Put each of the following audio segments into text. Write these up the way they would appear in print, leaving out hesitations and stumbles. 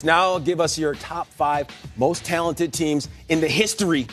Now give us your top 5 most talented teams in the history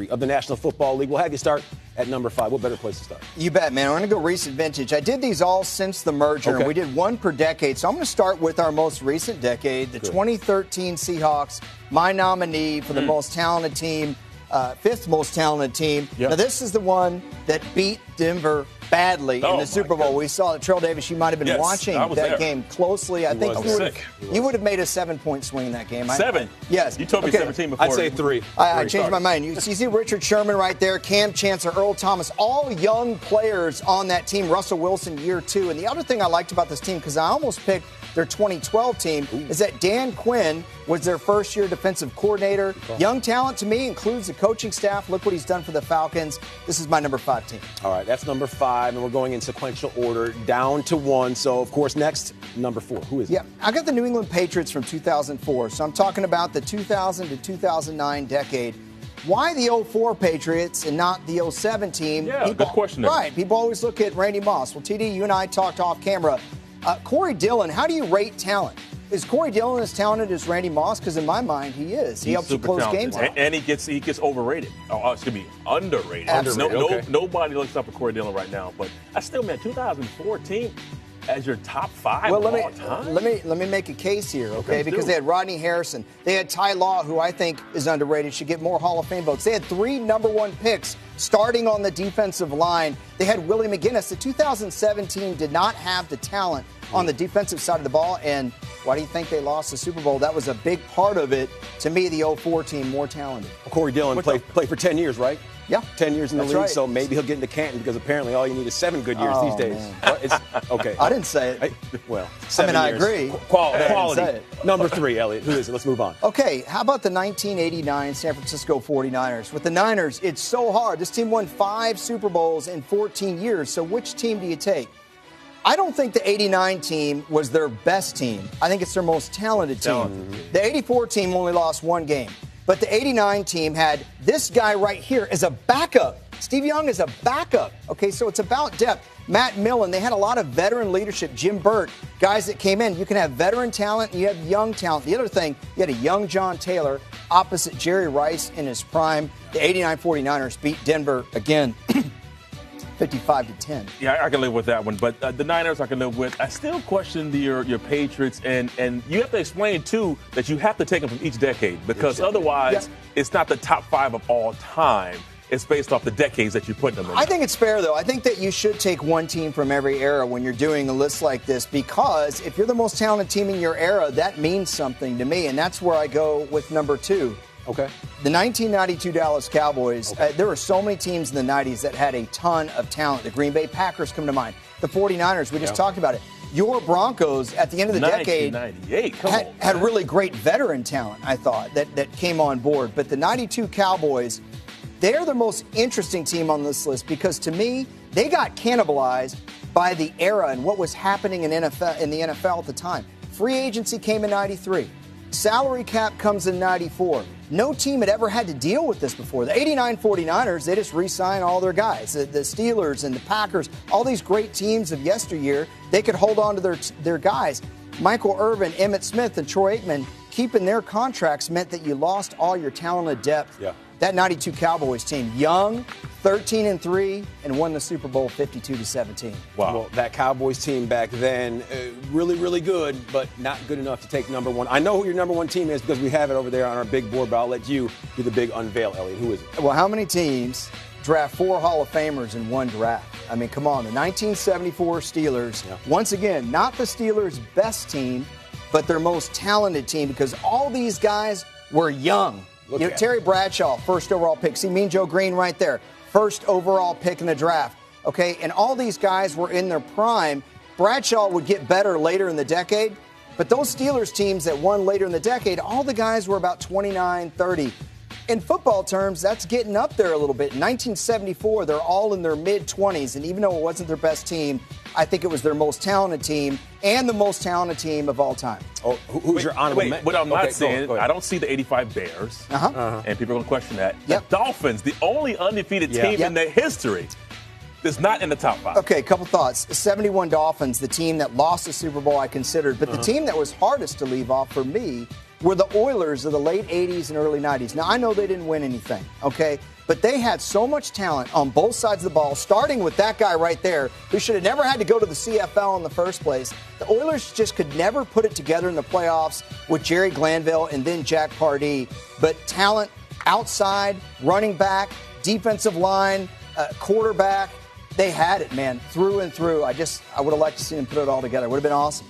of the National Football League. We'll have you start at number 5. What better place to start? You bet, man. I'm going to go recent vintage. I did these all since the merger, and we did one per decade. So I'm going to start with our most recent decade, the 2013 Seahawks, my nominee for the most talented team, 5th most talented team. Now, this is the one that beat Denver badly in the Super Bowl. We saw that. Trail Davis, you might have been watching that game closely. I think you would have made a 7-point swing in that game. 7? Yes. You told me 17 before. I'd say 3. I changed my mind. You see Richard Sherman right there, Cam Chancellor, Earl Thomas, all young players on that team. Russell Wilson, year 2. And the other thing I liked about this team, because I almost picked their 2012 team, is that Dan Quinn was their first-year defensive coordinator. Young talent to me includes the coaching staff. Look what he's done for the Falcons. This is my number 5 team. All right, that's number 5, and we're going in sequential order down to 1. So, of course, next, number 4. Who is it? Yeah, I got the New England Patriots from 2004. So I'm talking about the 2000 to 2009 decade. Why the 04 Patriots and not the 07 team? Yeah, good question. Right. People always look at Randy Moss. Well, TD, you and I talked off camera. Corey Dillon, how do you rate talent? Is Corey Dillon as talented as Randy Moss? Because in my mind, he is. He helps you close games out. And he gets overrated. Excuse me, underrated. Nobody looks up at Corey Dillon right now. But I still, man, 2014 as your top 5 of all time. Let me make a case here, okay? Because they had Rodney Harrison. They had Ty Law, who I think is underrated, should get more Hall of Fame votes. They had 3 number 1 picks starting on the defensive line. They had Willie McGinnis. The 2017 did not have the talent on the defensive side of the ball. And why do you think they lost the Super Bowl? That was a big part of it. To me, the 04 team more talented. Corey Dillon played for 10 years, right? Yeah. 10 years in the league, right. So maybe he'll get into Canton because apparently all you need is 7 good years these days. Okay. I didn't say it. 7 I years. agree. Quality. Number 3, Elliot. Who is it? Let's move on. Okay, how about the 1989 San Francisco 49ers? With the Niners, it's so hard. This team won 5 Super Bowls in 14 years. So which team do you take? I don't think the 89 team was their best team. I think it's their most talented team. The 84 team only lost 1 game. But the 89 team had this guy right here as a backup. Steve Young is a backup. Okay, so it's about depth. Matt Millen, they had a lot of veteran leadership. Jim Burt, guys that came in. You can have veteran talent and you have young talent. The other thing, you had a young John Taylor opposite Jerry Rice in his prime. The 89 49ers beat Denver again. 55-10. Yeah, I can live with that one. But the Niners I can live with. I still question your Patriots. And you have to explain, too, that you have to take them from each decade. Because otherwise, it's not the top 5 of all time. It's based off the decades that you put them in. I think it's fair, though. I think that you should take one team from every era when you're doing a list like this. Because if you're the most talented team in your era, that means something to me. And that's where I go with number 2. Okay. The 1992 Dallas Cowboys, there were so many teams in the 90s that had a ton of talent. The Green Bay Packers come to mind. The 49ers, we just talked about it. Your Broncos, at the end of the decade, had really great veteran talent, I thought, that came on board. But the 92 Cowboys, they're the most interesting team on this list because, to me, they got cannibalized by the era and what was happening in the NFL at the time. Free agency came in 93. Salary cap comes in 94. No team had ever had to deal with this before. The 89 49ers, they just re-sign all their guys. The Steelers and the Packers, all these great teams of yesteryear, they could hold on to their guys. Michael Irvin, Emmitt Smith, and Troy Aikman keeping their contracts meant that you lost all your talented depth. Yeah. That 92 Cowboys team, young, 13-3, and won the Super Bowl 52-17. Wow. Well, that Cowboys team back then, really, really good, but not good enough to take number 1. I know who your number 1 team is because we have it over there on our big board, but I'll let you do the big unveil, Elliot. Who is it? Well, how many teams draft 4 Hall of Famers in one draft? I mean, come on. The 1974 Steelers, once again, not the Steelers' best team, but their most talented team because all these guys were young. Terry Bradshaw, first overall pick. See Mean Joe Green right there. First overall pick in the draft. Okay, and all these guys were in their prime. Bradshaw would get better later in the decade, but those Steelers teams that won later in the decade, all the guys were about 29, 30. In football terms, that's getting up there a little bit. In 1974, they're all in their mid-20s, and even though it wasn't their best team, I think it was their most talented team and the most talented team of all time. Oh, who's your honorable mention? What I'm not saying, I don't see the 85 Bears, and people are going to question that. The Dolphins, the only undefeated team in their history. that's not in the top 5. Okay, a couple thoughts. 71 Dolphins, the team that lost the Super Bowl, I considered. But the team that was hardest to leave off for me were the Oilers of the late 80s and early 90s. Now, I know they didn't win anything, okay? But they had so much talent on both sides of the ball, starting with that guy right there, who should have never had to go to the CFL in the first place. The Oilers just could never put it together in the playoffs with Jerry Glanville and then Jack Pardee. But talent outside, running back, defensive line, quarterback, they had it, man, through and through. I would have liked to see them put it all together. Would have been awesome.